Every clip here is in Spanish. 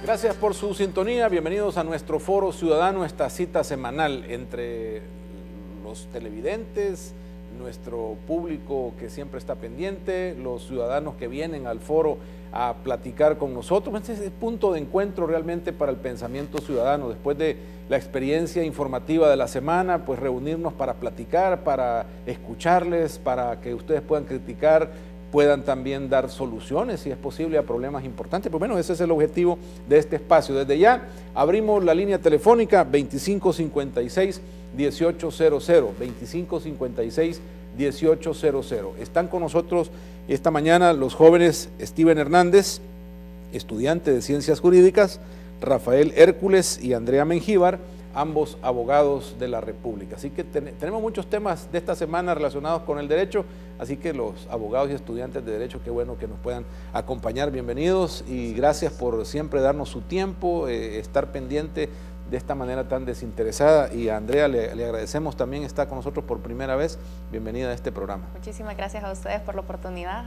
Gracias por su sintonía, bienvenidos a nuestro Foro Ciudadano, esta cita semanal entre los televidentes, nuestro público que siempre está pendiente, los ciudadanos que vienen al foro a platicar con nosotros. Este es el punto de encuentro realmente para el pensamiento ciudadano. Después de la experiencia informativa de la semana, pues reunirnos para platicar, para escucharles, para que ustedes puedan criticar, puedan también dar soluciones, si es posible, a problemas importantes. Pues bueno, ese es el objetivo de este espacio. Desde ya abrimos la línea telefónica 2556-1800, 2556-1800. Están con nosotros esta mañana los jóvenes Steven Hernández, estudiante de Ciencias Jurídicas, Rafael Hércules y Andrea Mengíbar, ambos abogados de la República. Así que tenemos muchos temas de esta semana relacionados con el derecho, así que los abogados y estudiantes de derecho, qué bueno que nos puedan acompañar, bienvenidos y gracias por siempre darnos su tiempo, estar pendiente de esta manera tan desinteresada, y a Andrea le agradecemos también, está con nosotros por primera vez, bienvenida a este programa. Muchísimas gracias a ustedes por la oportunidad.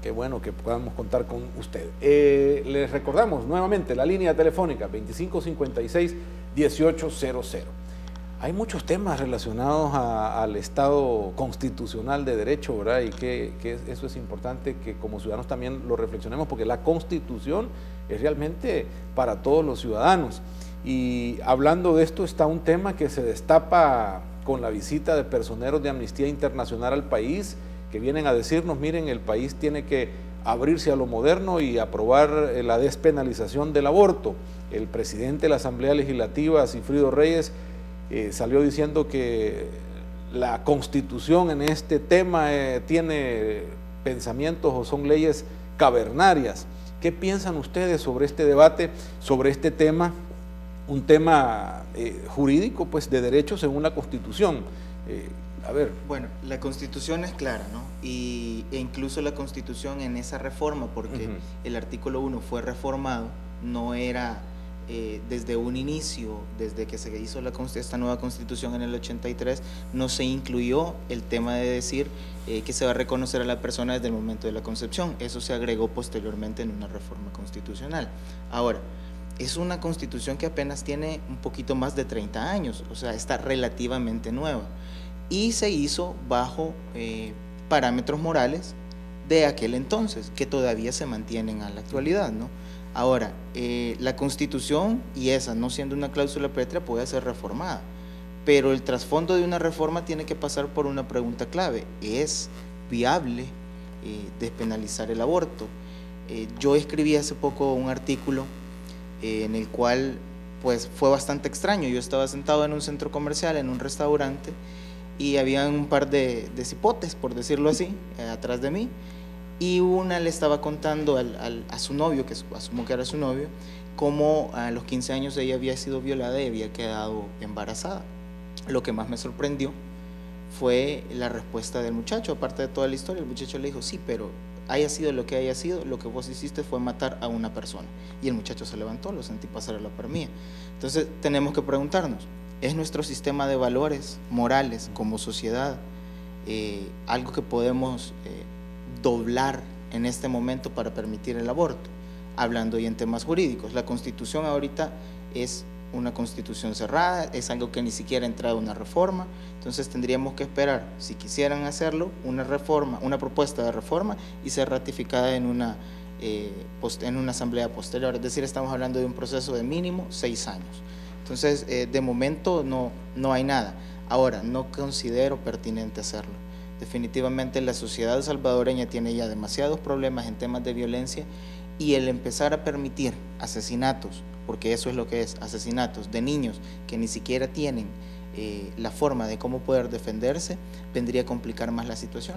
Qué bueno que podamos contar con usted. Les recordamos nuevamente la línea telefónica 2556-1800. Hay muchos temas relacionados al Estado constitucional de derecho, ¿verdad? Y que eso es importante que como ciudadanos también lo reflexionemos, porque la Constitución es realmente para todos los ciudadanos. Y hablando de esto está un tema que se destapa con la visita de personeros de Amnistía Internacional al país, que vienen a decirnos, miren, el país tiene que abrirse a lo moderno y aprobar la despenalización del aborto. El presidente de la Asamblea Legislativa, Sigfrido Reyes, salió diciendo que la Constitución en este tema tiene pensamientos o son leyes cavernarias. ¿Qué piensan ustedes sobre este debate, sobre este tema? Un tema jurídico, pues de derecho según la Constitución. A ver. Bueno, la Constitución es clara, ¿no? E incluso la Constitución en esa reforma, porque el artículo 1 fue reformado, no era desde un inicio, desde que se hizo esta nueva Constitución en el 83, no se incluyó el tema de decir que se va a reconocer a la persona desde el momento de la concepción. Eso se agregó posteriormente en una reforma constitucional. Ahora, es una Constitución que apenas tiene un poquito más de 30 años, o sea, está relativamente nueva. Y se hizo bajo parámetros morales de aquel entonces, que todavía se mantienen a la actualidad, ¿no? Ahora, la Constitución, y esa no siendo una cláusula pétrea, puede ser reformada, pero el trasfondo de una reforma tiene que pasar por una pregunta clave: ¿es viable despenalizar el aborto? Yo escribí hace poco un artículo en el cual pues fue bastante extraño. Yo estaba sentado en un centro comercial, en un restaurante, y había un par de cipotes, por decirlo así, atrás de mí, y una le estaba contando a su novio, que asumo que era su novio, cómo a los 15 años ella había sido violada y había quedado embarazada. Lo que más me sorprendió fue la respuesta del muchacho. Aparte de toda la historia, el muchacho le dijo: sí, pero haya sido lo que haya sido, lo que vos hiciste fue matar a una persona. Y el muchacho se levantó, lo sentí pasar a la par mía. Entonces tenemos que preguntarnos, ¿es nuestro sistema de valores morales como sociedad algo que podemos doblar en este momento para permitir el aborto? Hablando ya en temas jurídicos, la Constitución ahorita es una Constitución cerrada, es algo que ni siquiera ha entrado una reforma. Entonces tendríamos que esperar, si quisieran hacerlo, una reforma, una propuesta de reforma, y ser ratificada en una asamblea posterior. Es decir, estamos hablando de un proceso de mínimo 6 años. Entonces, de momento no hay nada. Ahora, no considero pertinente hacerlo. Definitivamente la sociedad salvadoreña tiene ya demasiados problemas en temas de violencia, y el empezar a permitir asesinatos, porque eso es lo que es, asesinatos de niños que ni siquiera tienen la forma de cómo poder defenderse, vendría a complicar más la situación.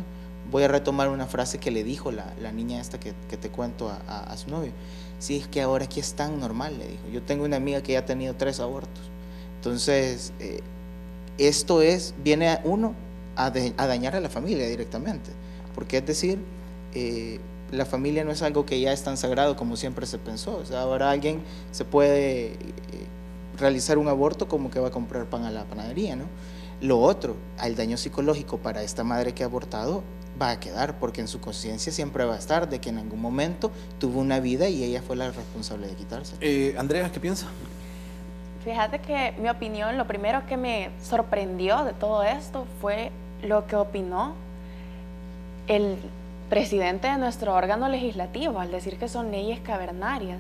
Voy a retomar una frase que le dijo la niña esta que te cuento a su novio. Sí, es que ahora aquí es tan normal, le dijo. Yo tengo una amiga que ya ha tenido 3 abortos. Entonces, esto viene a dañar a la familia directamente, porque es decir, la familia no es algo que ya es tan sagrado como siempre se pensó. O sea, ahora alguien se puede realizar un aborto como que va a comprar pan a la panadería, ¿no? Lo otro, el daño psicológico para esta madre que ha abortado va a quedar, porque en su conciencia siempre va a estar de que en algún momento tuvo una vida y ella fue la responsable de quitarse. Andrea, ¿qué piensa? Fíjate que mi opinión, lo primero que me sorprendió de todo esto fue lo que opinó el presidente de nuestro órgano legislativo al decir que son leyes cavernarias,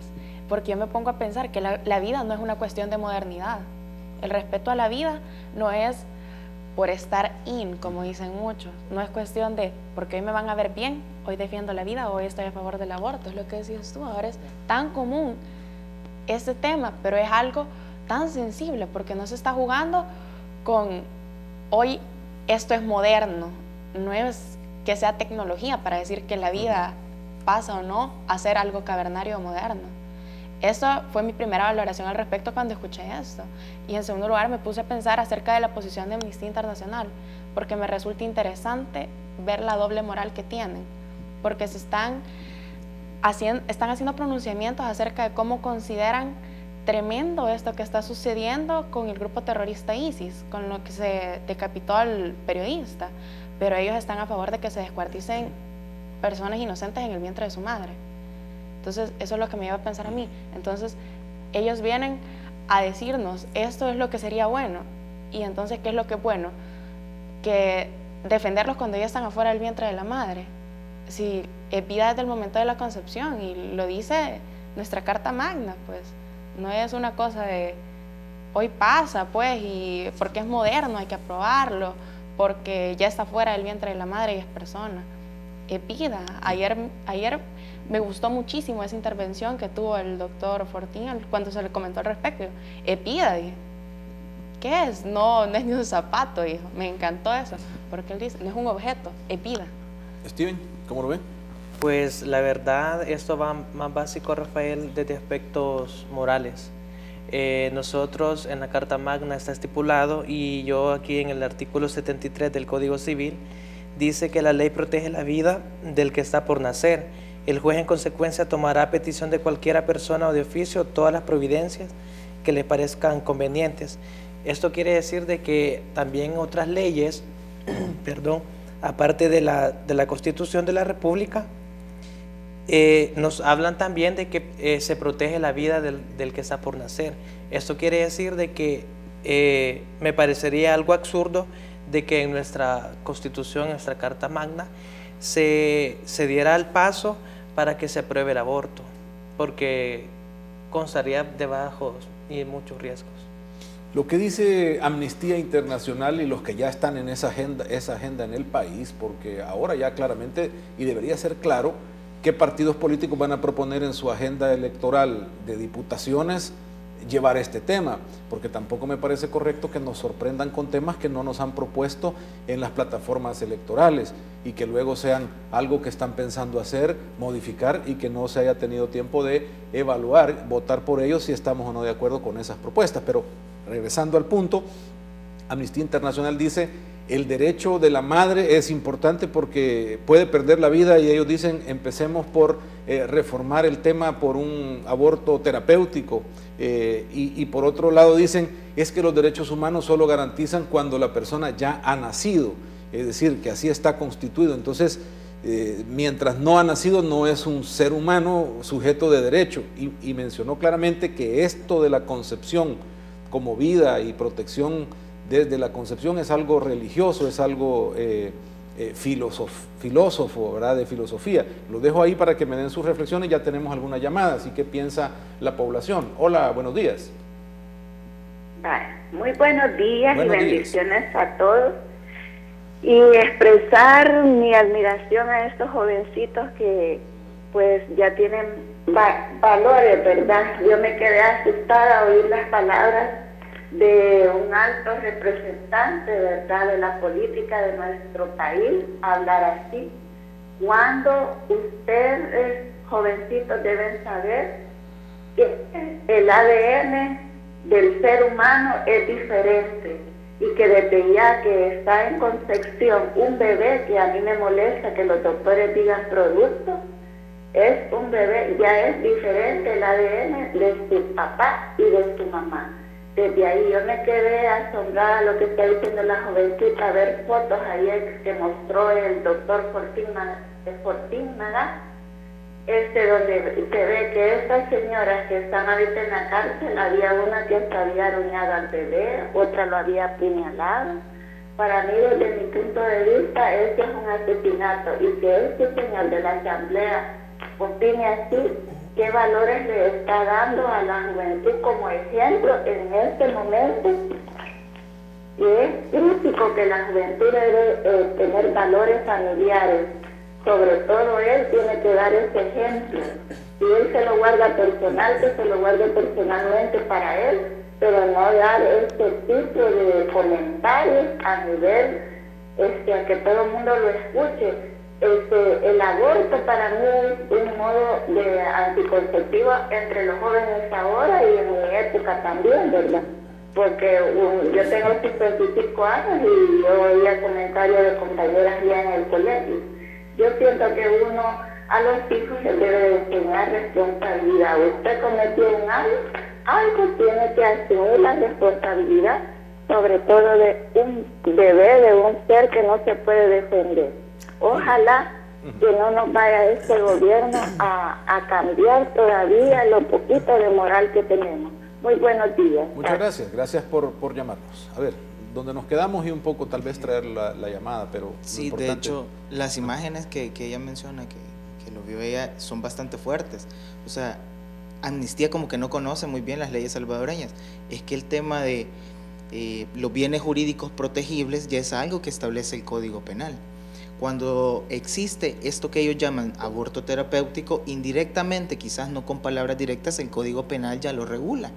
porque yo me pongo a pensar que la vida no es una cuestión de modernidad. El respeto a la vida no es por estar in, como dicen muchos, no es cuestión de porque hoy me van a ver bien, hoy defiendo la vida, hoy estoy a favor del aborto, es lo que decías tú. Ahora es tan común este tema, pero es algo tan sensible porque no se está jugando con hoy esto es moderno, no es que sea tecnología para decir que la vida pasa o no a ser algo cavernario o moderno. Eso fue mi primera valoración al respecto cuando escuché esto. Y en segundo lugar me puse a pensar acerca de la posición de Amnistía Internacional, porque me resulta interesante ver la doble moral que tienen, porque están haciendo pronunciamientos acerca de cómo consideran tremendo esto que está sucediendo con el grupo terrorista ISIS, con lo que se decapitó al periodista, pero ellos están a favor de que se descuarticen personas inocentes en el vientre de su madre. Entonces, eso es lo que me lleva a pensar a mí. Entonces, ellos vienen a decirnos, esto es lo que sería bueno. Y entonces, ¿qué es lo que es bueno? Que defenderlos cuando ya están afuera del vientre de la madre. Si es vida desde el momento de la concepción, y lo dice nuestra Carta Magna, pues, no es una cosa de hoy pasa, pues, y porque es moderno hay que aprobarlo, porque ya está fuera del vientre de la madre y es persona. Es vida. Ayer me gustó muchísimo esa intervención que tuvo el doctor Fortín cuando se le comentó al respecto. Es vida, dije. ¿Qué es? No es ni un zapato, dijo. Me encantó eso, porque él dice, no es un objeto, es vida. Steven, ¿cómo lo ve? Pues la verdad, esto va más básico, Rafael, desde aspectos morales. Nosotros en la Carta Magna está estipulado, y yo aquí en el artículo 73 del Código Civil, dice que la ley protege la vida del que está por nacer. El juez en consecuencia tomará a petición de cualquiera persona o de oficio todas las providencias que le parezcan convenientes. Esto quiere decir de que también otras leyes, perdón, aparte de la Constitución de la República, nos hablan también de que se protege la vida del que está por nacer. Esto quiere decir de que me parecería algo absurdo de que en nuestra Constitución, en nuestra Carta Magna, se diera el paso para que se apruebe el aborto, porque constaría de bajos y muchos riesgos. Lo que dice Amnistía Internacional y los que ya están en esa agenda en el país, porque ahora ya claramente, y debería ser claro, qué partidos políticos van a proponer en su agenda electoral de diputaciones llevar este tema, porque tampoco me parece correcto que nos sorprendan con temas que no nos han propuesto en las plataformas electorales y que luego sean algo que están pensando hacer, modificar y que no se haya tenido tiempo de evaluar, votar por ellos si estamos o no de acuerdo con esas propuestas. Pero regresando al punto, Amnistía Internacional dice el derecho de la madre es importante porque puede perder la vida, y ellos dicen empecemos por reformar el tema por un aborto terapéutico, y por otro lado dicen es que los derechos humanos solo garantizan cuando la persona ya ha nacido, es decir, que así está constituido. Entonces mientras no ha nacido no es un ser humano sujeto de derecho, y mencionó claramente que esto de la concepción como vida y protección desde la concepción es algo religioso, es algo filósofo, ¿verdad? De filosofía. Lo dejo ahí para que me den sus reflexiones. Ya tenemos algunas llamadas. ¿Y qué piensa la población? Hola, buenos días. Muy buenos días y bendiciones a todos. Y expresar mi admiración a estos jovencitos que pues ya tienen valores, ¿verdad? Yo me quedé asustada al oír las palabras de un alto representante, ¿verdad?, de la política de nuestro país, hablar así. Cuando ustedes, jovencitos, deben saber que el ADN del ser humano es diferente y que desde ya que está en concepción un bebé, que a mí me molesta que los doctores digan producto, es un bebé, ya es diferente el ADN de su papá y de su mamá. desde ahí yo me quedé asombrada lo que está diciendo la jovencita, ver fotos ayer que mostró el doctor Fortín Magá, donde se ve que estas señoras que están ahorita en la cárcel, había una que hasta había aruñado al bebé, otra lo había apuñalado. Para mí, desde mi punto de vista, este es un asesinato, y que este señor de la Asamblea opine así, ¿qué valores le está dando a la juventud como ejemplo en este momento? Y es crítico que la juventud debe tener valores familiares. Sobre todo él tiene que dar ese ejemplo. Si él se lo guarda personal, que se lo guarde personalmente para él, pero no dar este tipo de comentarios a nivel a que todo el mundo lo escuche. El aborto para mí es un modo de anticonceptivo entre los jóvenes ahora y en mi época también, ¿verdad? Porque yo tengo 55 años y yo oía comentarios de compañeras ya en el colegio. Yo siento que uno a los hijos les debe enseñar responsabilidad. Usted cometió un algo tiene que asumir la responsabilidad, sobre todo de un bebé, de un ser que no se puede defender. Ojalá que no nos vaya este gobierno a cambiar todavía lo poquito de moral que tenemos. Muy buenos días. Muchas gracias por llamarnos. A ver, donde nos quedamos y un poco tal vez traer la llamada, pero sí, de hecho, las imágenes que ella menciona, que lo vio ella, son bastante fuertes. O sea, Amnistía como que no conoce muy bien las leyes salvadoreñas. Es que el tema de los bienes jurídicos protegibles ya es algo que establece el Código Penal. Cuando existe esto que ellos llaman aborto terapéutico, indirectamente, quizás no con palabras directas, el Código Penal ya lo regula.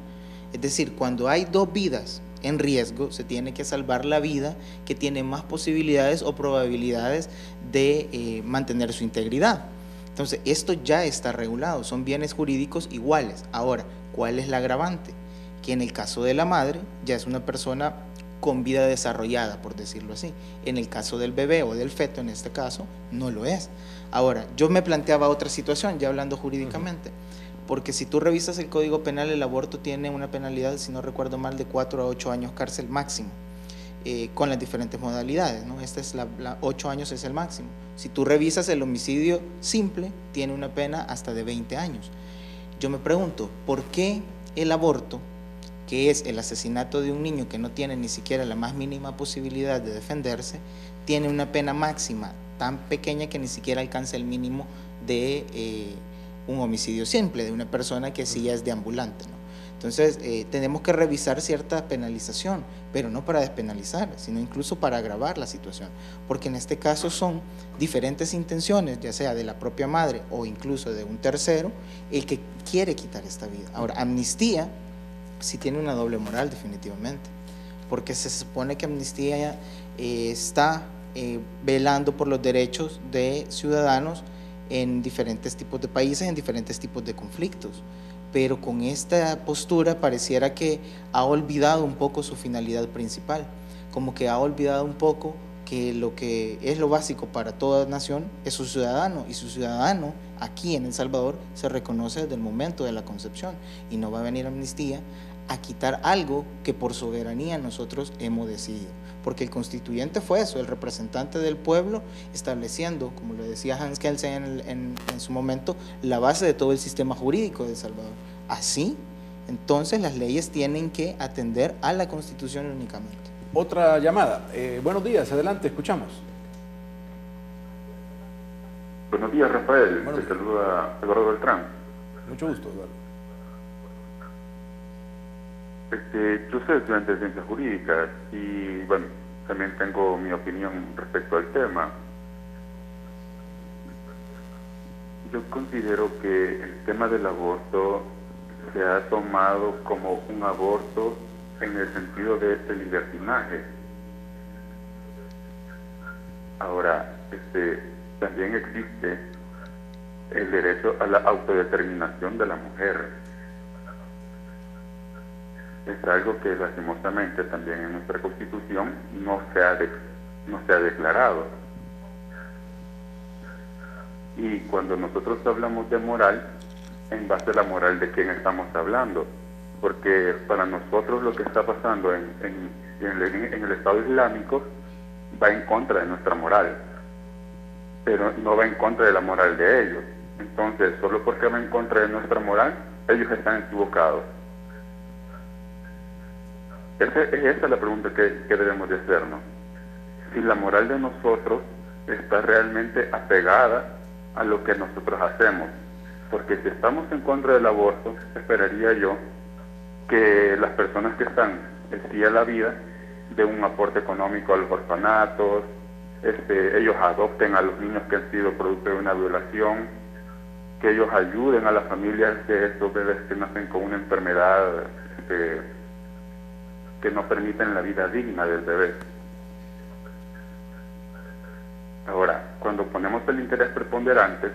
Es decir, cuando hay dos vidas en riesgo, se tiene que salvar la vida que tiene más posibilidades o probabilidades de mantener su integridad. Entonces, esto ya está regulado, son bienes jurídicos iguales. Ahora, ¿cuál es la agravante? Que en el caso de la madre, ya es una persona con vida desarrollada, por decirlo así. En el caso del bebé o del feto, en este caso, no lo es. Ahora, yo me planteaba otra situación, ya hablando jurídicamente, porque si tú revisas el Código Penal, el aborto tiene una penalidad, si no recuerdo mal, de 4 a 8 años cárcel máximo, con las diferentes modalidades, ¿no? Esta es 8 años es el máximo. Si tú revisas el homicidio simple, tiene una pena hasta de 20 años. Yo me pregunto, ¿por qué el aborto, que es el asesinato de un niño que no tiene ni siquiera la más mínima posibilidad de defenderse, tiene una pena máxima tan pequeña que ni siquiera alcanza el mínimo de un homicidio simple, de una persona que sí ya es deambulante, ¿no? Entonces, tenemos que revisar cierta penalización, pero no para despenalizar, sino incluso para agravar la situación, porque en este caso son diferentes intenciones, ya sea de la propia madre o incluso de un tercero, el que quiere quitar esta vida. Ahora, Amnistía sí tiene una doble moral definitivamente, porque se supone que Amnistía está velando por los derechos de ciudadanos en diferentes tipos de países, en diferentes tipos de conflictos, pero con esta postura pareciera que ha olvidado un poco su finalidad principal, como que ha olvidado un poco que lo que es lo básico para toda nación es su ciudadano, y su ciudadano aquí en El Salvador se reconoce desde el momento de la concepción, y no va a venir Amnistía a quitar algo que por soberanía nosotros hemos decidido, porque el constituyente fue eso, el representante del pueblo, estableciendo, como lo decía Hans Kelsen en su momento, la base de todo el sistema jurídico de El Salvador. Así, entonces las leyes tienen que atender a la Constitución únicamente. Otra llamada. Buenos días, adelante, escuchamos. Buenos días, Rafael. Te saluda Eduardo Beltrán. Mucho gusto, Eduardo. Yo soy estudiante de Ciencias Jurídicas y, bueno, también tengo mi opinión respecto al tema. Yo considero que el tema del aborto se ha tomado como un aborto en el sentido de este libertinaje. Ahora, también existe el derecho a la autodeterminación de la mujer. Es algo que lastimosamente también en nuestra Constitución no se ha declarado. Y cuando nosotros hablamos de moral, en base a la moral de quién estamos hablando, porque para nosotros lo que está pasando en el Estado Islámico va en contra de nuestra moral, pero no va en contra de la moral de ellos. Entonces, solo porque va en contra de nuestra moral, ellos están equivocados. Esa es la pregunta que debemos de hacernos. Si la moral de nosotros está realmente apegada a lo que nosotros hacemos. Porque si estamos en contra del aborto, esperaría yo que las personas que están en sí a la vida den un aporte económico a los orfanatos, ellos adopten a los niños que han sido producto de una violación, que ellos ayuden a las familias de estos bebés que nacen con una enfermedad que no permiten la vida digna del bebé. Ahora, cuando ponemos el interés preponderante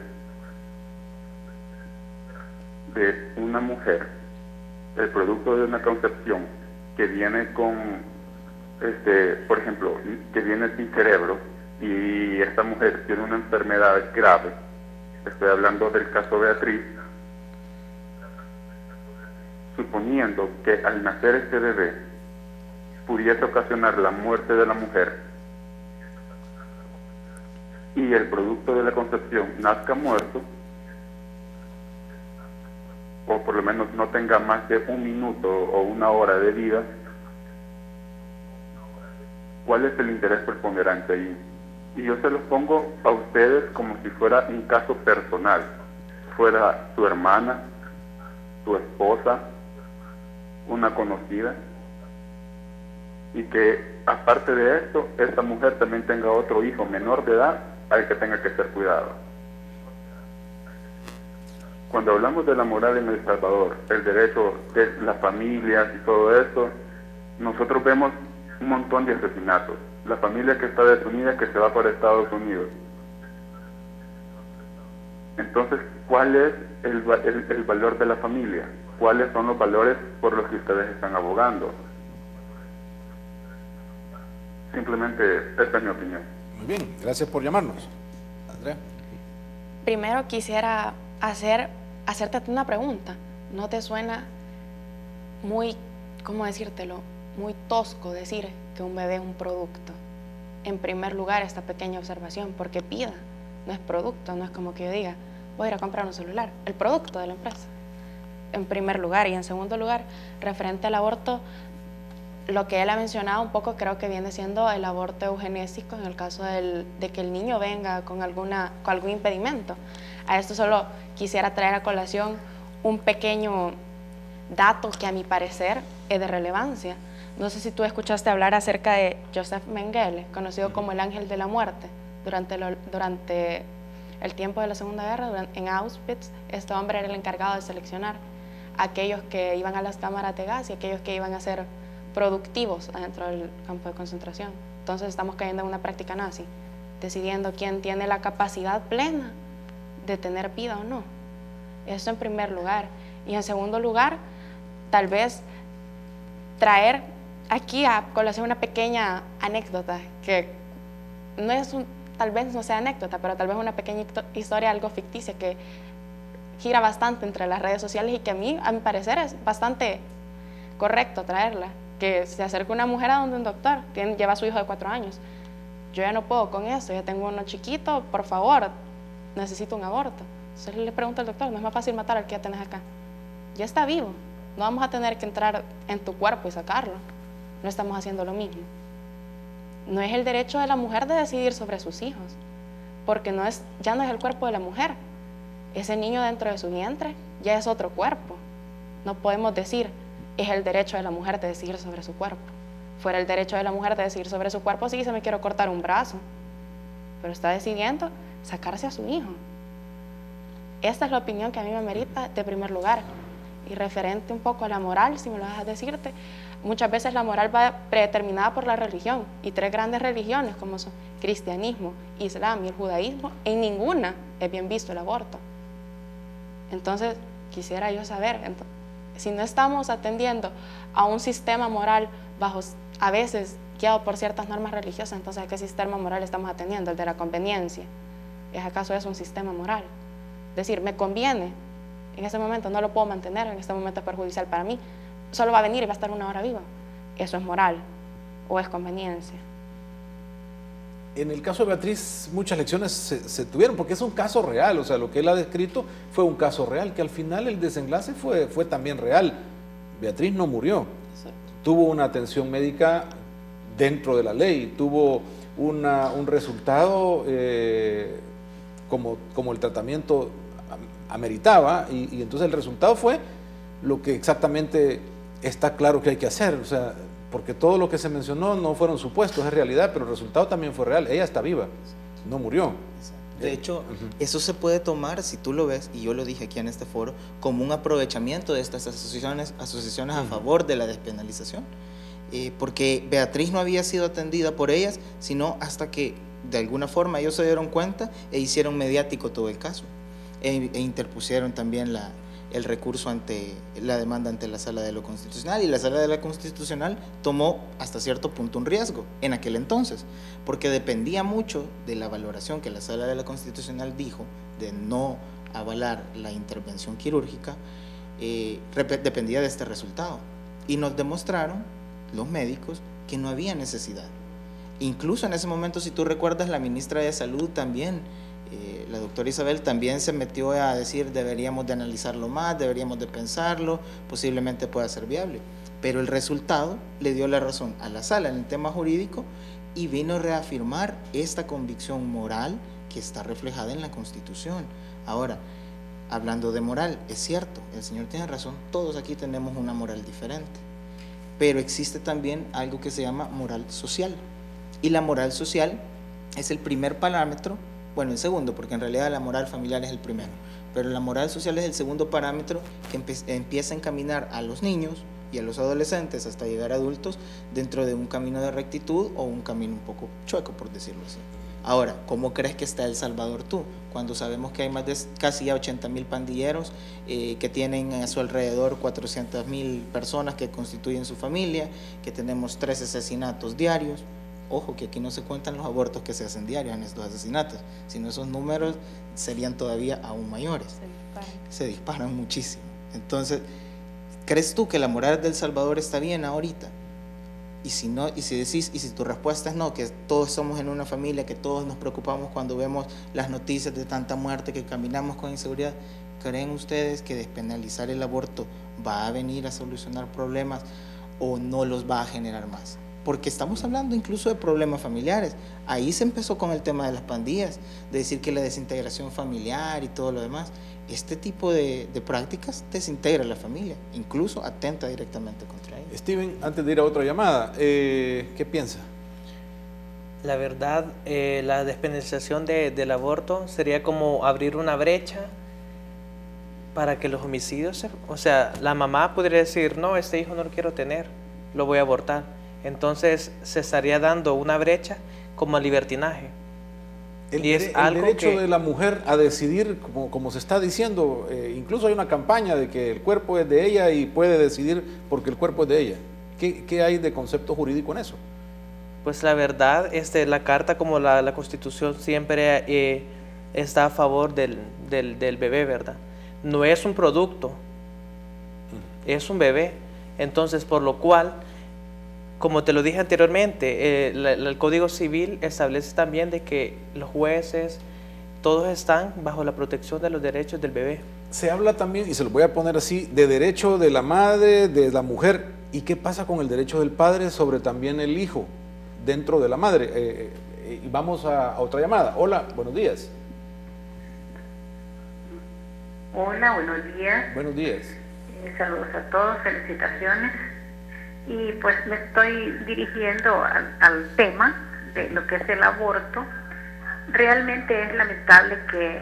de una mujer, el producto de una concepción que viene con, por ejemplo, que viene sin cerebro, y esta mujer tiene una enfermedad grave, estoy hablando del caso Beatriz, suponiendo que al nacer este bebé pudiese ocasionar la muerte de la mujer y el producto de la concepción nazca muerto, o por lo menos no tenga más de 1 minuto o 1 hora de vida, ¿cuál es el interés preponderante ahí? Y yo se los pongo a ustedes como si fuera un caso personal, fuera tu hermana, tu esposa, una conocida, y que aparte de esto, esta mujer también tenga otro hijo menor de edad al que tenga que ser cuidado. Cuando hablamos de la moral en El Salvador, el derecho de las familias y todo eso, nosotros vemos un montón de asesinatos. La familia que está desunida, que se va para Estados Unidos. Entonces, ¿cuál es el valor de la familia? ¿Cuáles son los valores por los que ustedes están abogando? Simplemente esta es mi opinión. Muy bien, gracias por llamarnos. Andrea. Primero quisiera hacerte una pregunta. ¿No te suena muy, cómo decírtelo, muy tosco decir que un bebé es un producto? En primer lugar, esta pequeña observación, porque PIDA no es producto, no es como que yo diga, voy a ir a comprar un celular, el producto de la empresa. En primer lugar, y en segundo lugar, referente al aborto, lo que él ha mencionado un poco creo que viene siendo el aborto eugenésico en el caso de que el niño venga con algún impedimento. A esto solo quisiera traer a colación un pequeño dato que a mi parecer es de relevancia. No sé si tú escuchaste hablar acerca de Joseph Mengele, conocido como el ángel de la muerte. Durante el tiempo de la Segunda Guerra, en Auschwitz, este hombre era el encargado de seleccionar a aquellos que iban a las cámaras de gas y aquellos que iban a ser productivos adentro del campo de concentración. Entonces estamos cayendo en una práctica nazi, decidiendo quién tiene la capacidad plena de tener vida o no. Eso en primer lugar. Y en segundo lugar, tal vez traer aquí a colación una pequeña anécdota, que no es tal vez no sea anécdota, pero tal vez una pequeña historia, algo ficticia, que gira bastante entre las redes sociales y que a mi parecer es bastante correcto traerla. Que se acerca una mujer a donde un doctor, lleva a su hijo de 4 años. Yo ya no puedo con eso, ya tengo uno chiquito, por favor, necesito un aborto. Entonces le pregunto al doctor, ¿no es más fácil matar al que ya tenés acá? Ya está vivo, no vamos a tener que entrar en tu cuerpo y sacarlo. No estamos haciendo lo mismo. No es el derecho de la mujer de decidir sobre sus hijos, porque ya no es el cuerpo de la mujer. Ese niño dentro de su vientre ya es otro cuerpo. No podemos decir, es el derecho de la mujer de decidir sobre su cuerpo. Fuera el derecho de la mujer de decidir sobre su cuerpo, sí, se me quiero cortar un brazo, pero está decidiendo sacarse a su hijo. Esta es la opinión que a mí me merita de primer lugar. Y referente un poco a la moral, si me lo dejas decirte, muchas veces la moral va predeterminada por la religión, y 3 grandes religiones como son cristianismo, islam y el judaísmo, en ninguna es bien visto el aborto. Entonces quisiera yo saber, si no estamos atendiendo a un sistema moral a veces guiado por ciertas normas religiosas, entonces ¿a qué sistema moral estamos atendiendo? ¿El de la conveniencia? ¿Es acaso es un sistema moral? Es decir, me conviene, en este momento no lo puedo mantener, en este momento es perjudicial para mí, solo va a venir y va a estar 1 hora viva. ¿Eso es moral o es conveniencia? En el caso de Beatriz, muchas lecciones se tuvieron, porque es un caso real, o sea, lo que él ha descrito fue un caso real, que al final el desenlace fue también real. Beatriz no murió, tuvo una atención médica dentro de la ley, tuvo un resultado como el tratamiento ameritaba, y entonces el resultado fue lo que exactamente está claro que hay que hacer, o sea, porque todo lo que se mencionó no fueron supuestos, es realidad, pero el resultado también fue real. Ella está viva, no murió. De hecho, eso se puede tomar, si tú lo ves, y yo lo dije aquí en este foro, como un aprovechamiento de estas asociaciones a favor de la despenalización. Porque Beatriz no había sido atendida por ellas, sino hasta que de alguna forma ellos se dieron cuenta e hicieron mediático todo el caso. E interpusieron también el recurso ante la demanda ante la Sala de lo Constitucional, y la Sala de lo Constitucional tomó hasta cierto punto un riesgo en aquel entonces, porque dependía mucho de la valoración que la Sala de lo Constitucional dijo de no avalar la intervención quirúrgica, dependía de este resultado, y nos demostraron los médicos que no había necesidad. Incluso en ese momento, si tú recuerdas, la ministra de Salud también, la doctora Isabel, también se metió a decir deberíamos de analizarlo más, deberíamos de pensarlo, posiblemente pueda ser viable, pero el resultado le dio la razón a la sala en el tema jurídico y vino a reafirmar esta convicción moral que está reflejada en la Constitución. Ahora, hablando de moral, es cierto, el señor tiene razón, todos aquí tenemos una moral diferente, pero existe también algo que se llama moral social, y la moral social es el primer parámetro, bueno, el segundo, porque en realidad la moral familiar es el primero, pero la moral social es el segundo parámetro que empieza a encaminar a los niños y a los adolescentes hasta llegar a adultos dentro de un camino de rectitud o un camino un poco chueco, por decirlo así. Ahora, ¿cómo crees que está El Salvador tú? Cuando sabemos que hay más de casi 80,000 pandilleros que tienen a su alrededor 400,000 personas que constituyen su familia, que tenemos 3 asesinatos diarios. Ojo, que aquí no se cuentan los abortos que se hacen diarios en estos asesinatos, sino esos números serían todavía aún mayores. Se disparan muchísimo. Entonces, ¿crees tú que la moral de El Salvador está bien ahorita? Y si no, y si decís, y si tu respuesta es no, que todos somos en una familia, que todos nos preocupamos cuando vemos las noticias de tanta muerte, que caminamos con inseguridad, ¿creen ustedes que despenalizar el aborto va a venir a solucionar problemas o no los va a generar más? Porque estamos hablando incluso de problemas familiares. Ahí se empezó con el tema de las pandillas, de decir que la desintegración familiar y todo lo demás. Este tipo de prácticas desintegra la familia, incluso atenta directamente contra ella. Steven, antes de ir a otra llamada, ¿qué piensa? La verdad, la despenalización del aborto sería como abrir una brecha para que los homicidios, o sea, la mamá podría decir, no, este hijo no lo quiero tener, lo voy a abortar. Entonces se estaría dando una brecha como libertinaje. El derecho de la mujer a decidir, como se está diciendo, incluso hay una campaña de que el cuerpo es de ella y puede decidir porque el cuerpo es de ella. ¿Qué hay de concepto jurídico en eso? Pues la verdad, la Carta como la Constitución siempre está a favor del bebé, ¿verdad? No es un producto, es un bebé. Entonces, por lo cual, como te lo dije anteriormente, el Código Civil establece también de que los jueces, todos están bajo la protección de los derechos del bebé. Se habla también, y se lo voy a poner así, de derecho de la madre, de la mujer. ¿Y qué pasa con el derecho del padre sobre también el hijo dentro de la madre? Y vamos a otra llamada. Hola, buenos días. Hola, buenos días. Buenos días. Saludos a todos, felicitaciones. Y pues me estoy dirigiendo al tema de lo que es el aborto. Realmente es lamentable que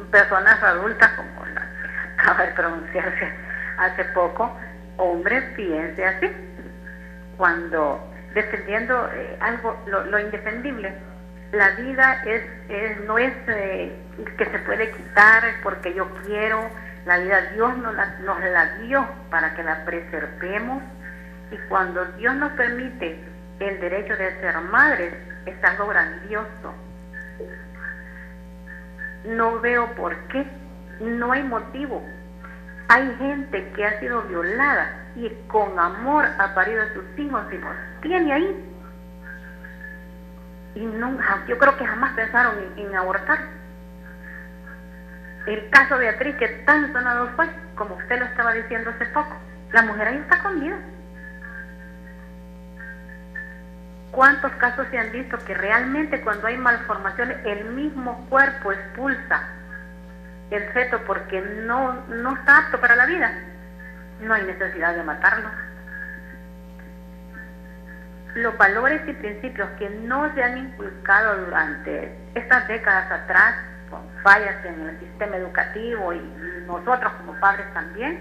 personas adultas, como la que acaba de pronunciarse hace poco, hombres, piense así, cuando defendiendo algo, lo indefendible. La vida no es que se puede quitar porque yo quiero. La vida Dios nos la dio para que la preservemos. Y cuando Dios nos permite el derecho de ser madres, es algo grandioso. No veo por qué, no hay motivo. Hay gente que ha sido violada y con amor ha parido a sus hijos y los tiene ahí. Y nunca, yo creo que jamás pensaron en abortar. El caso de Beatriz, que tan sonado fue, como usted lo estaba diciendo hace poco, la mujer ahí está con vida. ¿Cuántos casos se han visto que realmente cuando hay malformaciones el mismo cuerpo expulsa el feto porque no está apto para la vida? No hay necesidad de matarlo. Los valores y principios que no se han inculcado durante estas décadas atrás, con fallas en el sistema educativo y nosotros como padres también,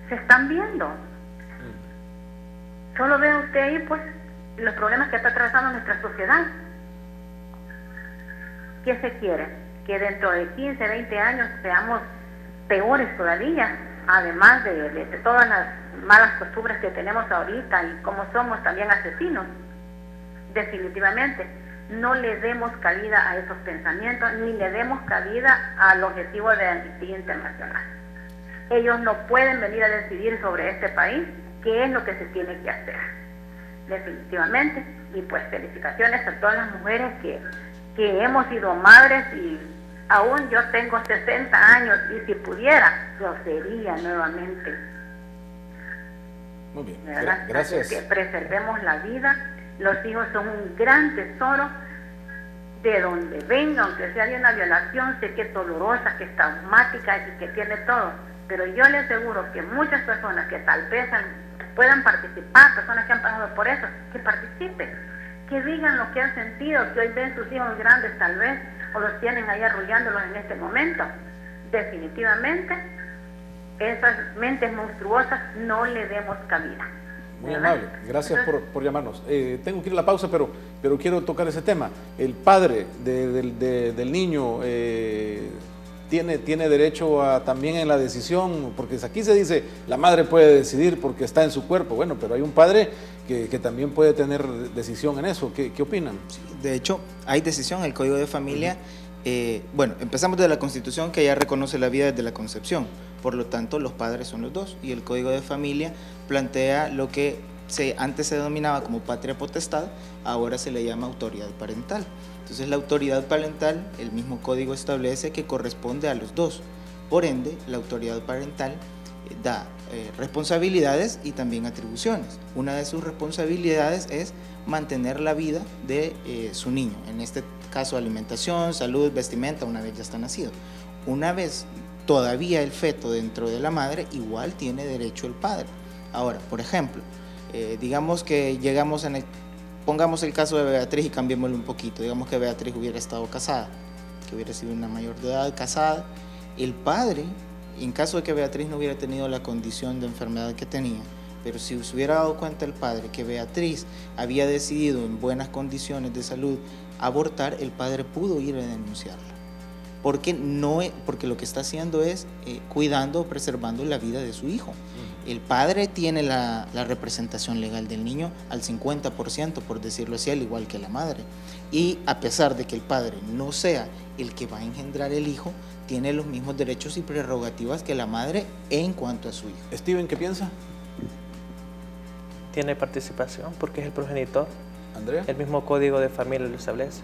se están viendo. Solo vea usted ahí, pues, los problemas que está atravesando nuestra sociedad. ¿Qué se quiere? Que dentro de 15, 20 años seamos peores todavía, además de todas las malas costumbres que tenemos ahorita y como somos también asesinos. Definitivamente, no le demos cabida a esos pensamientos, ni le demos cabida al objetivo de Amnistía Internacional. Ellos no pueden venir a decidir sobre este país qué es lo que se tiene que hacer. Definitivamente, y pues felicitaciones a todas las mujeres que hemos sido madres, y aún yo tengo 60 años y si pudiera, yo sería nuevamente. Muy bien, gracias. Que preservemos la vida. Los hijos son un gran tesoro. De donde venga, aunque sea de una violación, sé que es dolorosa, que es traumática y que tiene todo, pero yo le aseguro que muchas personas que tal vez puedan participar, personas que han pasado por eso, que participen, que digan lo que han sentido, que hoy ven sus hijos grandes tal vez, o los tienen ahí arrullándolos en este momento. Definitivamente, esas mentes monstruosas no le demos cabida. Muy amable, gracias por llamarnos. Tengo que ir a la pausa, pero quiero tocar ese tema. El padre del niño tiene derecho también en la decisión, porque aquí se dice la madre puede decidir porque está en su cuerpo. Bueno, pero hay un padre que también puede tener decisión en eso. ¿Qué opinan? Sí, de hecho, hay decisión. El Código de Familia, bueno, empezamos de la Constitución, que ya reconoce la vida desde la concepción. Por lo tanto, los padres son los dos. Y el Código de Familia plantea lo que antes se denominaba como patria potestad, ahora se le llama autoridad parental. Entonces, la autoridad parental, el mismo código establece que corresponde a los dos. Por ende, la autoridad parental da responsabilidades y también atribuciones. Una de sus responsabilidades es mantener la vida de su niño, en este caso alimentación, salud, vestimenta, una vez ya está nacido. Una vez todavía el feto dentro de la madre, igual tiene derecho el padre. Ahora, por ejemplo, digamos que llegamos pongamos el caso de Beatriz y cambiémoslo un poquito. Digamos que Beatriz hubiera estado casada, que hubiera sido una mayor de edad casada. El padre, en caso de que Beatriz no hubiera tenido la condición de enfermedad que tenía, pero si se hubiera dado cuenta el padre que Beatriz había decidido en buenas condiciones de salud abortar, el padre pudo ir a denunciarla. Porque lo que está haciendo es cuidando o preservando la vida de su hijo. El padre tiene la representación legal del niño al 50%, por decirlo así, al igual que la madre. Y a pesar de que el padre no sea el que va a engendrar el hijo, tiene los mismos derechos y prerrogativas que la madre en cuanto a su hijo. Steven, ¿qué piensa? Tiene participación porque es el progenitor. Andrea. El mismo Código de Familia lo establece.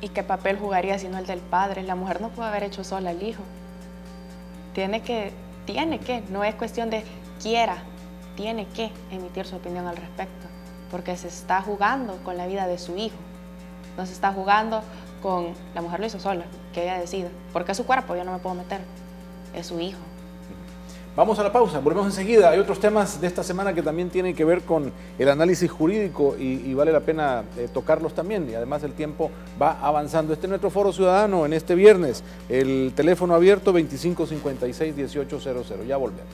¿Y qué papel jugaría sino el del padre? La mujer no puede haber hecho sola al hijo. Tiene que, no es cuestión de quiera, tiene que emitir su opinión al respecto, porque se está jugando con la vida de su hijo. No se está jugando con, la mujer lo hizo sola, que ella decida, porque es su cuerpo, yo no me puedo meter, es su hijo. Vamos a la pausa, volvemos enseguida. Hay otros temas de esta semana que también tienen que ver con el análisis jurídico y vale la pena tocarlos también. Y además el tiempo va avanzando. Este es nuestro Foro Ciudadano en este viernes. El teléfono abierto 2556-1800. Ya volvemos.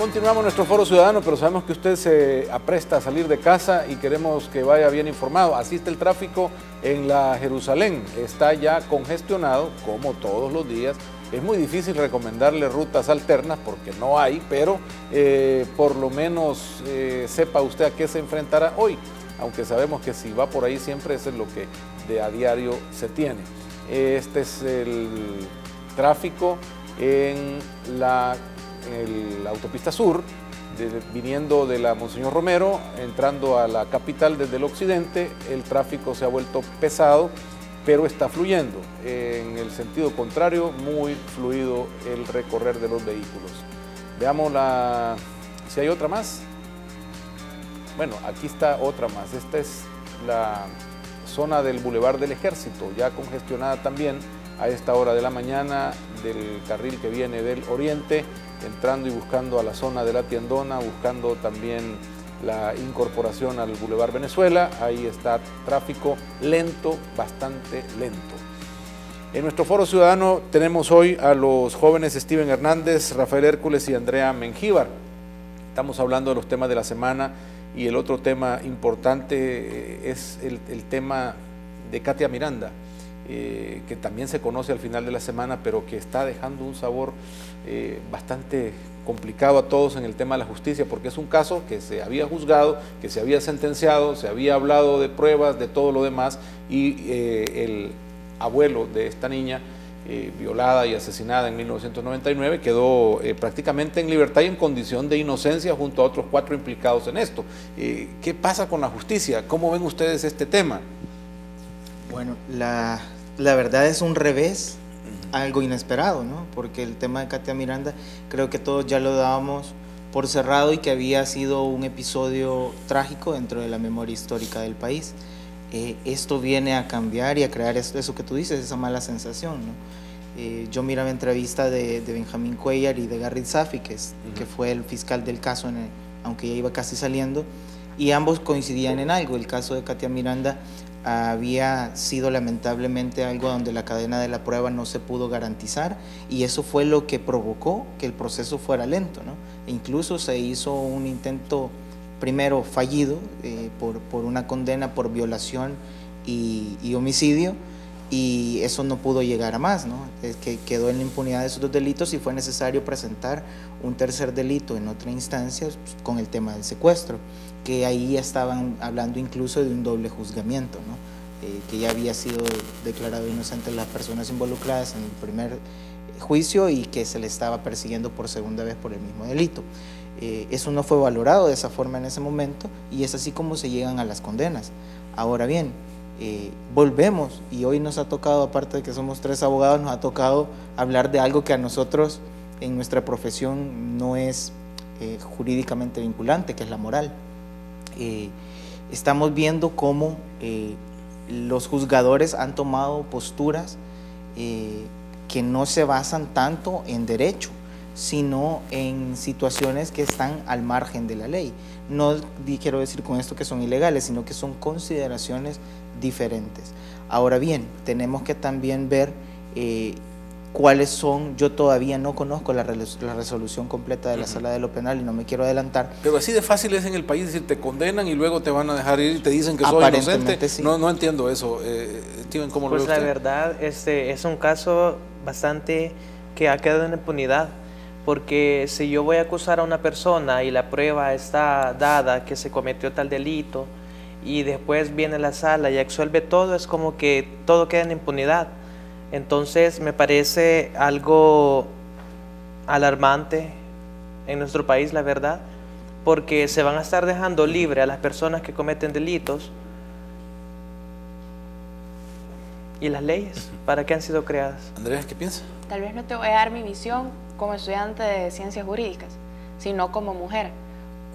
Continuamos nuestro foro ciudadano, pero sabemos que usted se apresta a salir de casa y queremos que vaya bien informado. Así está el tráfico en la Jerusalén, está ya congestionado como todos los días. Es muy difícil recomendarle rutas alternas porque no hay, pero por lo menos sepa usted a qué se enfrentará hoy, aunque sabemos que si va por ahí siempre eso es lo que de a diario se tiene. Este es el tráfico en la autopista sur, viniendo de la Monseñor Romero, entrando a la capital desde el occidente. El tráfico se ha vuelto pesado, pero está fluyendo. En el sentido contrario, muy fluido el recorrer de los vehículos. Veamos si hay otra más. Bueno, aquí está otra más. Esta es la zona del Boulevard del Ejército, ya congestionada también a esta hora de la mañana, del carril que viene del oriente, entrando y buscando a la zona de la Tiendona, buscando también la incorporación al Boulevard Venezuela. Ahí está tráfico lento, bastante lento. En nuestro foro ciudadano tenemos hoy a los jóvenes Steven Hernández, Rafael Hércules y Andrea Mengíbar. Estamos hablando de los temas de la semana y el otro tema importante es el tema de Katia Miranda, que también se conoce al final de la semana, pero que está dejando un sabor bastante complicado a todos en el tema de la justicia, porque es un caso que se había juzgado, que se había sentenciado, se había hablado de pruebas, de todo lo demás, y el abuelo de esta niña, violada y asesinada en 1999, quedó prácticamente en libertad y en condición de inocencia junto a otros 4 implicados en esto. ¿Qué pasa con la justicia? ¿Cómo ven ustedes este tema? Bueno, la verdad es un revés, algo inesperado, ¿no? Porque el tema de Katia Miranda creo que todos ya lo dábamos por cerrado y que había sido un episodio trágico dentro de la memoria histórica del país. Esto viene a cambiar y a crear eso que tú dices, esa mala sensación, ¿no? Yo miraba entrevista de Benjamín Cuellar y de Garrit Safi, que fue el fiscal del caso, aunque ya iba casi saliendo, y ambos coincidían en algo. El caso de Katia Miranda había sido lamentablemente algo donde la cadena de la prueba no se pudo garantizar, y eso fue lo que provocó que el proceso fuera lento, ¿no? E incluso se hizo un intento primero fallido por una condena por violación y homicidio, y eso no pudo llegar a más, ¿no? Es que quedó en la impunidad de esos 2 delitos y fue necesario presentar un tercer delito en otra instancia, pues, con el tema del secuestro, que ahí estaban hablando incluso de un doble juzgamiento, ¿no? Que ya había sido declarado inocente las personas involucradas en el primer juicio y que se le estaba persiguiendo por segunda vez por el mismo delito. Eso no fue valorado de esa forma en ese momento, y es así como se llegan a las condenas. Ahora bien, volvemos, y hoy nos ha tocado, aparte de que somos 3 abogados, nos ha tocado hablar de algo que a nosotros en nuestra profesión no es jurídicamente vinculante, que es la moral. Estamos viendo cómo los juzgadores han tomado posturas que no se basan tanto en derecho, sino en situaciones que están al margen de la ley. No quiero decir con esto que son ilegales, sino que son consideraciones diferentes. Ahora bien, tenemos que también ver cuáles son. Yo todavía no conozco la resolución completa de la Sala de lo Penal y no me quiero adelantar. Pero así de fácil es en el país, decir, te condenan y luego te van a dejar ir y te dicen que soy inocente. Sí. No entiendo eso. Steven, ¿cómo lo ve usted? Pues la verdad, es un caso bastante que ha quedado en impunidad, porque si yo voy a acusar a una persona y la prueba está dada que se cometió tal delito y después viene la sala y absuelve todo, es como que todo queda en impunidad. Entonces me parece algo alarmante en nuestro país, la verdad, porque se van a estar dejando libre a las personas que cometen delitos. ¿Y las leyes? ¿Para qué han sido creadas? Andrea, ¿qué piensas? Tal vez no te voy a dar mi visión como estudiante de ciencias jurídicas, sino como mujer.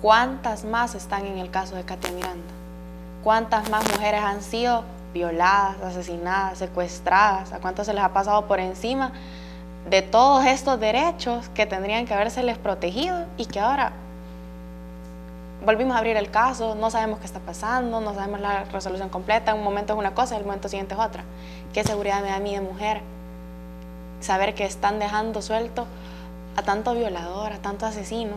¿Cuántas más están en el caso de Katia Miranda? ¿Cuántas más mujeres han sido violadas, asesinadas, secuestradas? ¿A cuántas se les ha pasado por encima de todos estos derechos que tendrían que habérseles protegido y que ahora volvimos a abrir el caso, no sabemos qué está pasando, no sabemos la resolución completa? En un momento es una cosa y el momento siguiente es otra. ¿Qué seguridad me da a mí de mujer saber que están dejando suelto a tanto violador, a tanto asesino,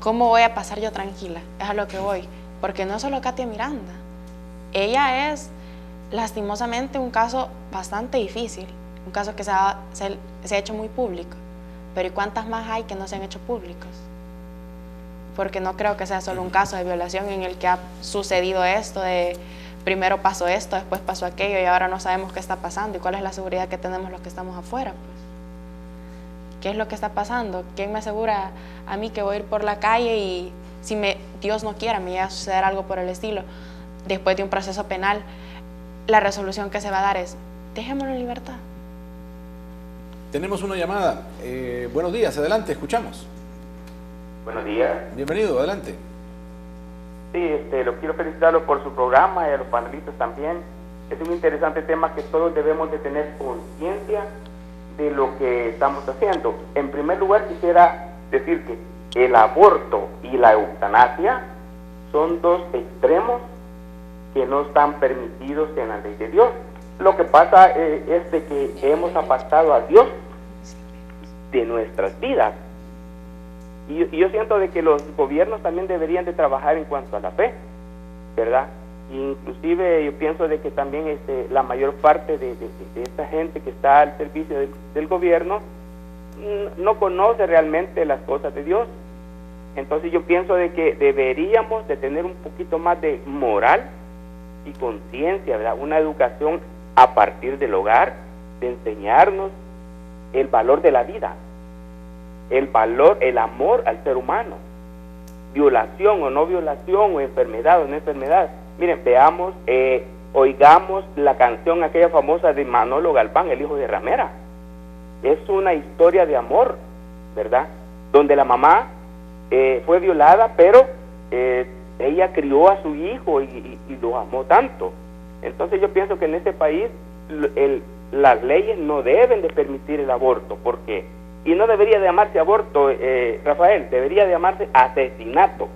¿cómo voy a pasar yo tranquila? Es a lo que voy. Porque no solo Katia Miranda. Ella es, lastimosamente, un caso bastante difícil. Un caso que se ha hecho muy público. Pero ¿y cuántas más hay que no se han hecho públicos? Porque no creo que sea solo un caso de violación en el que ha sucedido esto de primero pasó esto, después pasó aquello y ahora no sabemos qué está pasando y cuál es la seguridad que tenemos los que estamos afuera. Pues. ¿Qué es lo que está pasando? ¿Quién me asegura a mí que voy a ir por la calle y si Dios no quiera me llega a suceder algo por el estilo? Después de un proceso penal, la resolución que se va a dar es, dejémoslo en libertad. Tenemos una llamada. Buenos días, adelante, escuchamos. Buenos días. Bienvenido, adelante. Sí, lo quiero felicitarlo por su programa y a los panelistas también. Es un interesante tema que todos debemos de tener conciencia de lo que estamos haciendo. En primer lugar, quisiera decir que el aborto y la eutanasia son dos extremos que no están permitidos en la ley de Dios. Lo que pasa es de que hemos apartado a Dios de nuestras vidas. Y yo siento de que los gobiernos también deberían de trabajar en cuanto a la fe, ¿verdad? Inclusive yo pienso de que también la mayor parte de esta gente que está al servicio del gobierno no conoce realmente las cosas de Dios. Entonces yo pienso de que deberíamos de tener un poquito más de moral y conciencia, ¿verdad? Una educación a partir del hogar, de enseñarnos el valor de la vida, el valor, el amor al ser humano, violación o no violación, o enfermedad o no enfermedad. Miren, veamos, oigamos la canción aquella famosa de Manolo Galván, el hijo de Ramera. Es una historia de amor, ¿verdad? Donde la mamá fue violada, pero ella crió a su hijo y lo amó tanto. Entonces yo pienso que en este país las leyes no deben de permitir el aborto, porque y no debería de llamarse aborto, Rafael, debería de llamarse asesinato.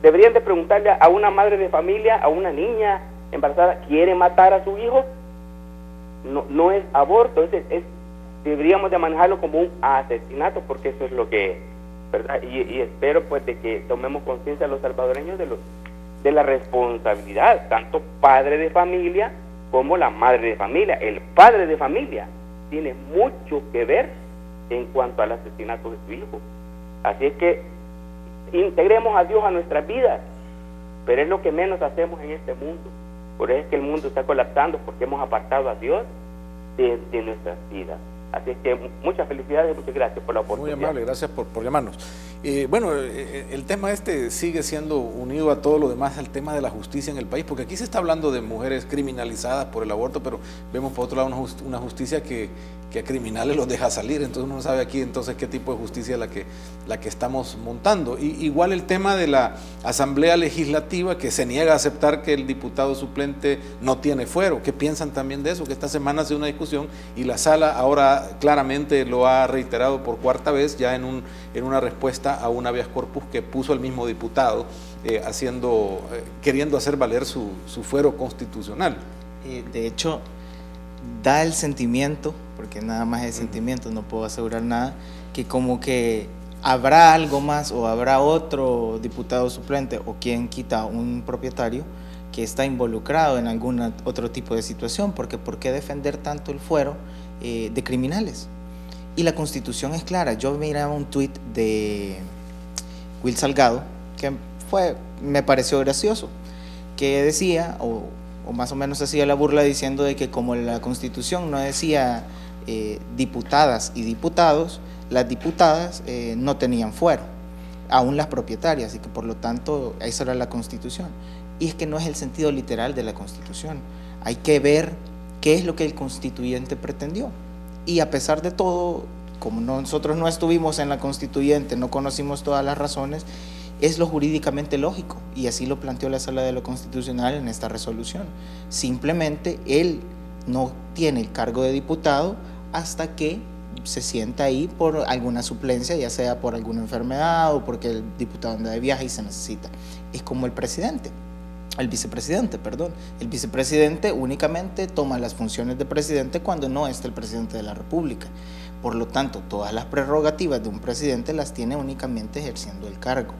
Deberían de preguntarle a una madre de familia, a una niña embarazada, ¿quiere matar a su hijo? No es aborto, deberíamos de manejarlo como un asesinato, porque eso es lo que es, ¿verdad? Y espero pues de que tomemos conciencia los salvadoreños de la responsabilidad, tanto padre de familia como la madre de familia. El padre de familia tiene mucho que ver en cuanto al asesinato de su hijo. Así es que integremos a Dios a nuestras vidas, pero es lo que menos hacemos en este mundo. Por eso es que el mundo está colapsando, porque hemos apartado a Dios de nuestras vidas. Así es que muchas felicidades y muchas gracias por la oportunidad. Muy amable, gracias por llamarnos. Bueno, el tema sigue siendo unido a todo lo demás, al tema de la justicia en el país, porque aquí se está hablando de mujeres criminalizadas por el aborto, pero vemos por otro lado una justicia que a criminales los deja salir. Entonces uno no sabe aquí entonces qué tipo de justicia es la que estamos montando. Igual el tema de la Asamblea Legislativa, que se niega a aceptar que el diputado suplente no tiene fuero. ¿Qué piensan también de eso? Que esta semana hace una discusión y la sala ahora claramente lo ha reiterado por cuarta vez, ya en una respuesta a un habeas corpus que puso el mismo diputado, queriendo hacer valer su fuero constitucional. De hecho, da el sentimiento, porque nada más es sentimiento, no puedo asegurar nada, que como que habrá algo más o habrá otro diputado suplente o quien quita un propietario que está involucrado en algún otro tipo de situación, porque ¿por qué defender tanto el fuero de criminales? Y la Constitución es clara. Yo miraba un tuit de Will Salgado que me pareció gracioso, que decía, o más o menos hacía la burla diciendo de que como la Constitución no decía diputadas y diputados, las diputadas no tenían fuero, aún las propietarias, y que por lo tanto esa era la Constitución. Y es que no es el sentido literal de la Constitución. Hay que ver qué es lo que el constituyente pretendió. Y a pesar de todo, como nosotros no estuvimos en la constituyente, no conocimos todas las razones, es lo jurídicamente lógico, y así lo planteó la Sala de lo Constitucional en esta resolución. Simplemente él no tiene el cargo de diputado hasta que se sienta ahí por alguna suplencia, ya sea por alguna enfermedad o porque el diputado anda de viaje y se necesita. Es como el vicepresidente, perdón. El vicepresidente únicamente toma las funciones de presidente cuando no está el presidente de la República. Por lo tanto, todas las prerrogativas de un presidente las tiene únicamente ejerciendo el cargo.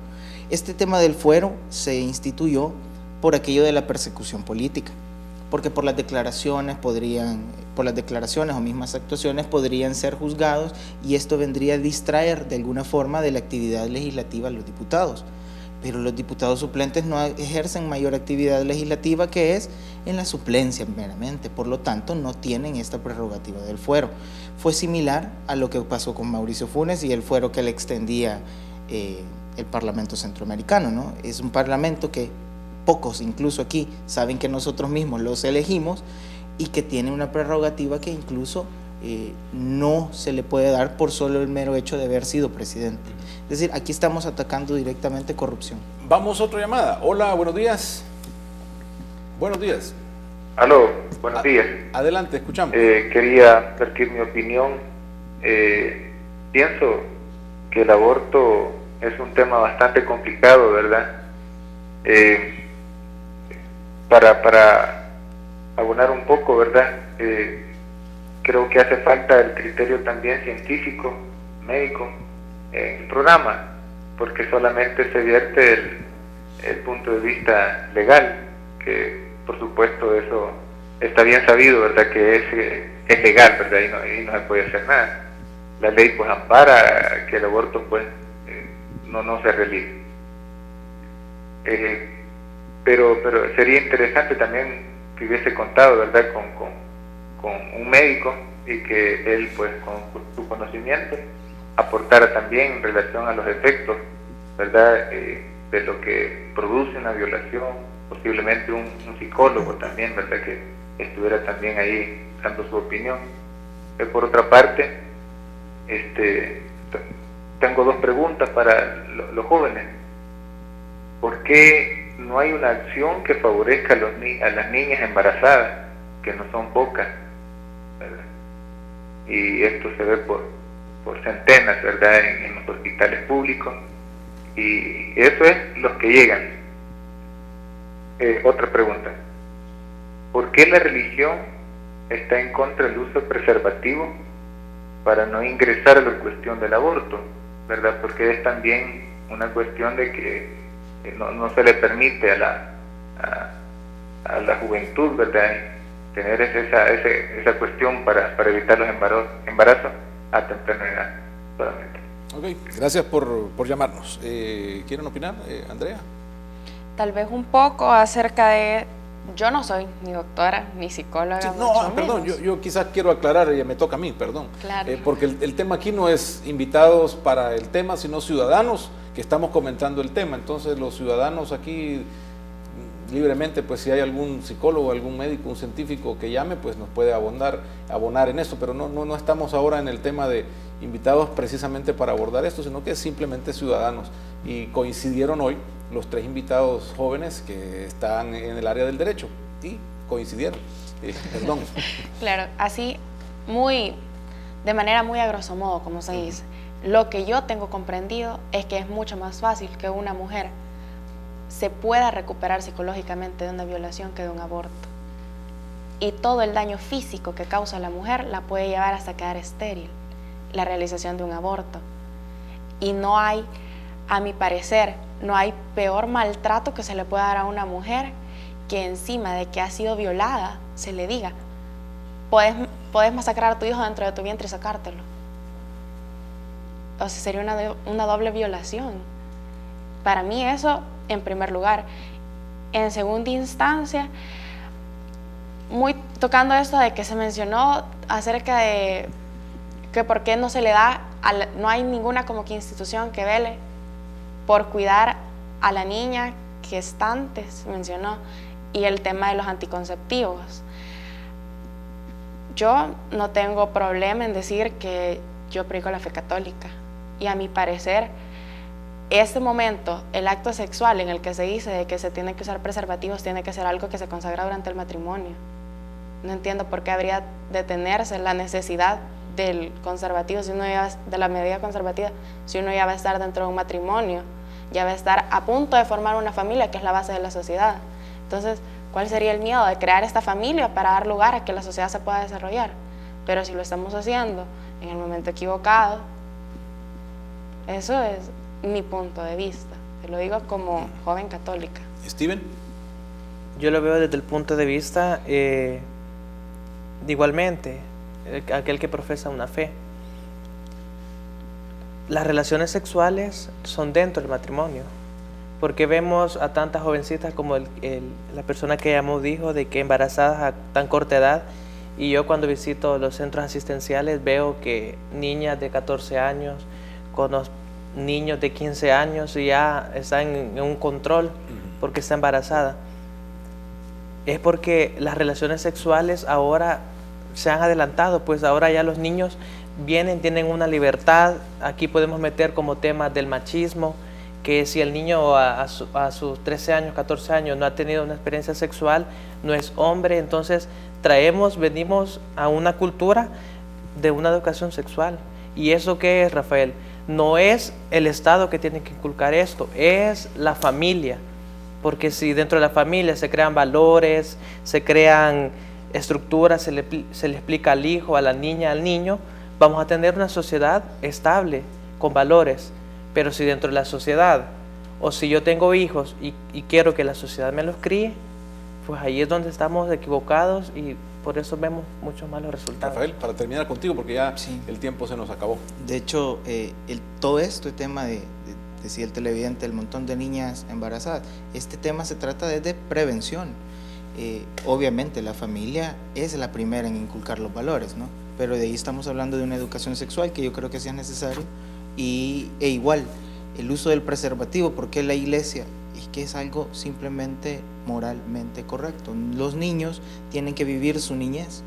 Este tema del fuero se instituyó por aquello de la persecución política, porque por las declaraciones o mismas actuaciones podrían ser juzgados, y esto vendría a distraer de alguna forma de la actividad legislativa a los diputados. Pero los diputados suplentes no ejercen mayor actividad legislativa, que es en la suplencia meramente, por lo tanto no tienen esta prerrogativa del fuero. Fue similar a lo que pasó con Mauricio Funes y el fuero que le extendía el Parlamento Centroamericano, ¿no? Es un parlamento que pocos, incluso aquí, saben que nosotros mismos los elegimos, y que tiene una prerrogativa que incluso no se le puede dar por solo el mero hecho de haber sido presidente. Es decir, aquí estamos atacando directamente corrupción. Vamos a otra llamada. Hola, buenos días. Buenos días. Aló, buenos días. Adelante, escuchamos. Quería vertir mi opinión. Pienso que el aborto es un tema bastante complicado, ¿verdad? Para abonar un poco, ¿verdad? Creo que hace falta el criterio también científico, médico, en el programa, porque solamente se vierte el punto de vista legal, que por supuesto eso está bien sabido, ¿verdad? Que es legal, ¿verdad? Y no se puede hacer nada. La ley pues ampara que el aborto pues no se realice. Pero sería interesante también que hubiese contado, ¿verdad? Con un médico, y que él pues con su conocimiento aportara también en relación a los efectos, ¿verdad? De lo que produce una violación, posiblemente un psicólogo también, ¿verdad? Que estuviera también ahí dando su opinión. Por otra parte, tengo dos preguntas para los jóvenes. ¿Por qué no hay una acción que favorezca a las niñas embarazadas, que no son pocas, ¿verdad? Y esto se ve por centenas, ¿verdad? En los hospitales públicos, y eso es los que llegan. Otra pregunta: ¿por qué la religión está en contra del uso de preservativo para no ingresar a la cuestión del aborto, ¿verdad? Porque es también una cuestión de que no se le permite a la juventud, ¿verdad?, tener esa cuestión para evitar los embarazos a temprana edad solamente. Ok, gracias por llamarnos. ¿Quieren opinar, Andrea? Tal vez un poco acerca de... Yo no soy ni doctora, ni psicóloga. Sí, no, perdón, yo quizás quiero aclarar, me toca a mí, perdón. Claro. Porque el tema aquí no es invitados para el tema, sino ciudadanos que estamos comentando el tema. Entonces los ciudadanos aquí libremente, pues si hay algún psicólogo, algún médico, un científico que llame, pues nos puede abonar en esto, pero no estamos ahora en el tema de invitados precisamente para abordar esto, sino que es simplemente ciudadanos, y coincidieron hoy los tres invitados jóvenes que están en el área del derecho, y coincidieron, perdón. Claro, así de manera muy a grosso modo, como se dice, lo que yo tengo comprendido es que es mucho más fácil que una mujer se pueda recuperar psicológicamente de una violación que de un aborto. Y todo el daño físico que causa la mujer la puede llevar hasta quedar estéril, la realización de un aborto. Y no hay, a mi parecer, no hay peor maltrato que se le pueda dar a una mujer que encima de que ha sido violada, se le diga, puedes masacrar a tu hijo dentro de tu vientre y sacártelo. O sea, sería una doble violación. Para mí eso, en primer lugar. En segunda instancia, tocando esto de que se mencionó acerca de que por qué no se le da, no hay ninguna como que institución que vele por cuidar a la niña gestante, se mencionó, y el tema de los anticonceptivos. Yo no tengo problema en decir que yo predico la fe católica, y a mi parecer este momento, el acto sexual en el que se dice de que se tiene que usar preservativos, tiene que ser algo que se consagra durante el matrimonio. No entiendo por qué habría de tenerse la necesidad del conservativo, de la medida conservativa, si uno ya va a estar dentro de un matrimonio, ya va a estar a punto de formar una familia, que es la base de la sociedad. Entonces, ¿cuál sería el miedo de crear esta familia para dar lugar a que la sociedad se pueda desarrollar? pero si lo estamos haciendo en el momento equivocado, eso es mi punto de vista. Te lo digo como joven católica. Steven. Yo lo veo desde el punto de vista, igualmente, aquel que profesa una fe. Las relaciones sexuales son dentro del matrimonio, porque vemos a tantas jovencitas como la persona que llamó dijo, de que embarazadas a tan corta edad, y yo cuando visito los centros asistenciales veo que niñas de 14 años con los niños de 15 años ya están en un control porque está embarazada. Es porque las relaciones sexuales ahora se han adelantado, pues ahora ya los niños vienen, tienen una libertad. Aquí podemos meter como tema del machismo, que si el niño a sus 13 años, 14 años no ha tenido una experiencia sexual, no es hombre. Entonces venimos a una cultura de una educación sexual. ¿Y eso qué es, Rafael? No es el Estado que tiene que inculcar esto, es la familia. Porque si dentro de la familia se crean valores, se crean estructuras, se le explica al hijo, a la niña, al niño, vamos a tener una sociedad estable, con valores. Pero si dentro de la sociedad, o si yo tengo hijos y quiero que la sociedad me los críe, pues ahí es donde estamos equivocados y por eso vemos muchos malos resultados. Rafael, para terminar contigo, porque ya el tiempo se nos acabó. De hecho, todo este tema decía el televidente, el montón de niñas embarazadas, este tema se trata desde prevención. Obviamente la familia es la primera en inculcar los valores, ¿no? Pero de ahí estamos hablando de una educación sexual que yo creo que sí es necesario, e igual el uso del preservativo, porque la iglesia es que es algo simplemente moralmente correcto. Los niños tienen que vivir su niñez.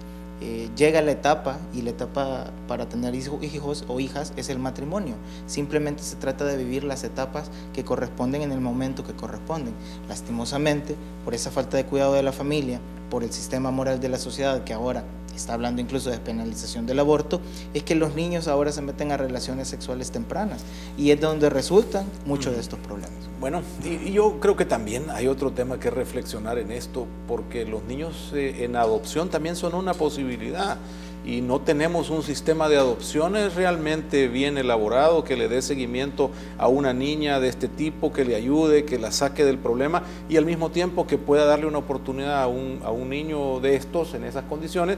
Llega la etapa, y la etapa para tener hijos o hijas es el matrimonio. Simplemente se trata de vivir las etapas que corresponden en el momento que corresponden. Lastimosamente, por esa falta de cuidado de la familia, por el sistema moral de la sociedad que ahora está hablando incluso de despenalización del aborto, es que los niños ahora se meten a relaciones sexuales tempranas y es donde resultan muchos de estos problemas. Bueno, y yo creo que también hay otro tema que reflexionar en esto, porque los niños en adopción también son una posibilidad y no tenemos un sistema de adopciones realmente bien elaborado que le dé seguimiento a una niña de este tipo, que le ayude, que la saque del problema y al mismo tiempo que pueda darle una oportunidad a un niño de estos en esas condiciones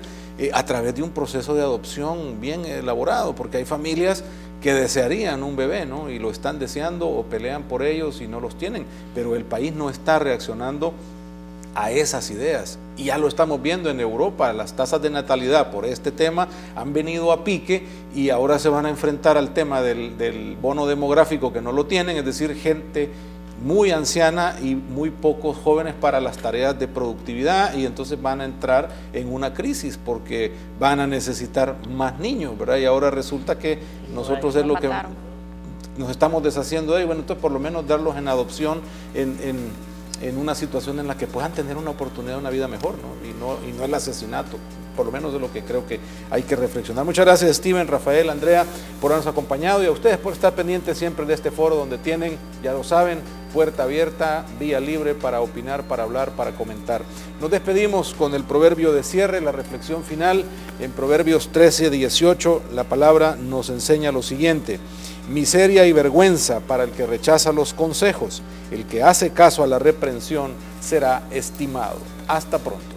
a través de un proceso de adopción bien elaborado, porque hay familias que desearían un bebé, ¿no? Y lo están deseando o pelean por ellos y no los tienen, pero el país no está reaccionando a esas ideas. Y ya lo estamos viendo en Europa, las tasas de natalidad por este tema han venido a pique y ahora se van a enfrentar al tema del bono demográfico que no lo tienen, es decir, gente muy anciana y muy pocos jóvenes para las tareas de productividad, y entonces van a entrar en una crisis porque van a necesitar más niños, ¿verdad? Y ahora resulta que nosotros es lo que nos estamos deshaciendo de ellos. Bueno, entonces por lo menos darlos en adopción en una situación en la que puedan tener una oportunidad de una vida mejor, ¿no? Y no el asesinato. Por lo menos es lo que creo que hay que reflexionar. Muchas gracias, Steven, Rafael, Andrea, por habernos acompañado, y a ustedes por estar pendientes siempre de este foro donde tienen, ya lo saben, puerta abierta, vía libre para opinar, para hablar, para comentar. Nos despedimos con el proverbio de cierre, la reflexión final. En Proverbios 13:18, la palabra nos enseña lo siguiente: miseria y vergüenza para el que rechaza los consejos, el que hace caso a la reprensión será estimado. Hasta pronto.